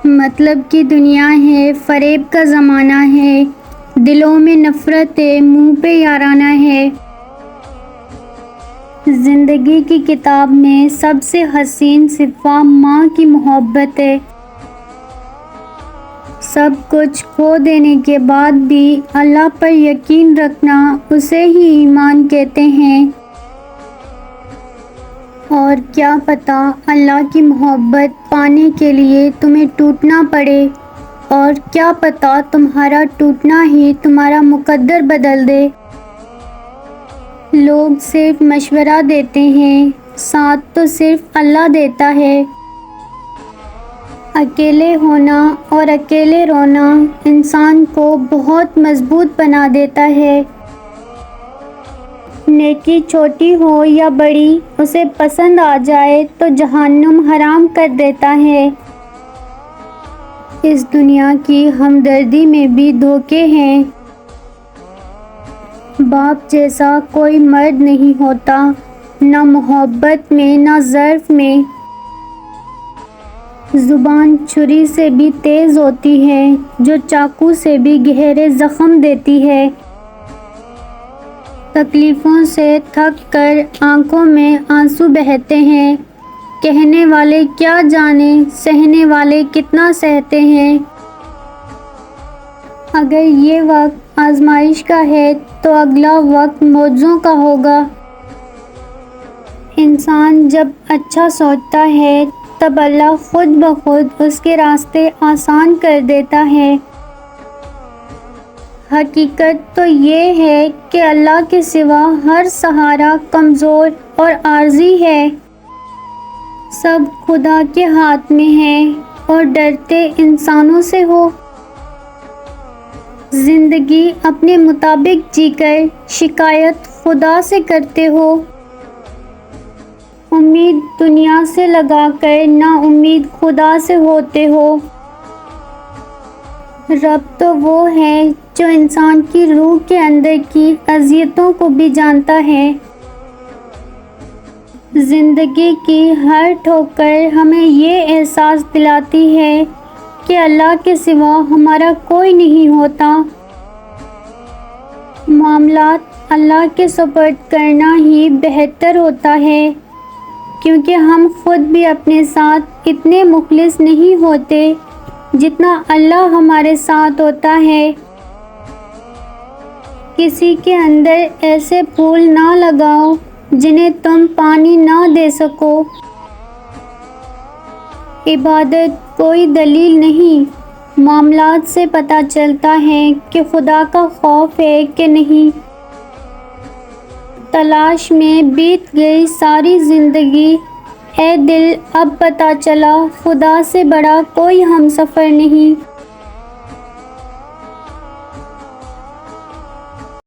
مطلب کی دنیا ہے، فریب کا زمانہ ہے، دلوں میں نفرت ہے، منہ پہ یارانہ ہے۔ زندگی کی کتاب میں سب سے حسین صفحہ ماں کی محبت ہے۔ سب کچھ کھو دینے کے بعد بھی اللہ پر یقین رکھنا اسے ہی ایمان کہتے ہیں۔ اور کیا پتہ اللہ کی محبت پانے کے لیے تمہیں ٹوٹنا پڑے، اور کیا پتہ تمہارا ٹوٹنا ہی تمہارا مقدر بدل دے۔ لوگ صرف مشورہ دیتے ہیں، ساتھ تو صرف اللہ دیتا ہے۔ اکیلے ہونا اور اکیلے رونا انسان کو بہت مضبوط بنا دیتا ہے۔ نیکی چھوٹی ہو یا بڑی، اسے پسند آ جائے تو جہنم حرام کر دیتا ہے۔ اس دنیا کی ہمدردی میں بھی دھوکے ہیں۔ باپ جیسا کوئی مرد نہیں ہوتا، نہ محبت میں نہ ظرف میں۔ زبان چھری سے بھی تیز ہوتی ہے، جو چاقو سے بھی گہرے زخم دیتی ہے۔ تکلیفوں سے تھک کر آنکھوں میں آنسو بہتے ہیں، کہنے والے کیا جانے سہنے والے کتنا سہتے ہیں۔ اگر یہ وقت آزمائش کا ہے تو اگلا وقت معجزوں کا ہوگا۔ انسان جب اچھا سوچتا ہے تب اللہ خود بخود اس کے راستے آسان کر دیتا ہے۔ حقیقت تو یہ ہے کہ اللہ کے سوا ہر سہارا کمزور اور عارضی ہے۔ سب خدا کے ہاتھ میں ہے اور ڈرتے انسانوں سے ہو۔ زندگی اپنے مطابق جی کر شکایت خدا سے کرتے ہو۔ امید دنیا سے لگا کر نا امید خدا سے ہوتے ہو۔ رب تو وہ ہے جو انسان کی روح کے اندر کی اذیتوں کو بھی جانتا ہے۔ زندگی کی ہر ٹھوکر ہمیں یہ احساس دلاتی ہے کہ اللہ کے سوا ہمارا کوئی نہیں ہوتا۔ معاملات اللہ کے سپرد کرنا ہی بہتر ہوتا ہے، کیونکہ ہم خود بھی اپنے ساتھ اتنے مخلص نہیں ہوتے جتنا اللہ ہمارے ساتھ ہوتا ہے۔ کسی کے اندر ایسے پھول نہ لگاؤ جنہیں تم پانی نہ دے سکو۔ عبادت کوئی دلیل نہیں، معاملات سے پتہ چلتا ہے کہ خدا کا خوف ہے کہ نہیں۔ تلاش میں بیت گئی ساری زندگی، اے دل اب پتہ چلا خدا سے بڑا کوئی ہمسفر نہیں۔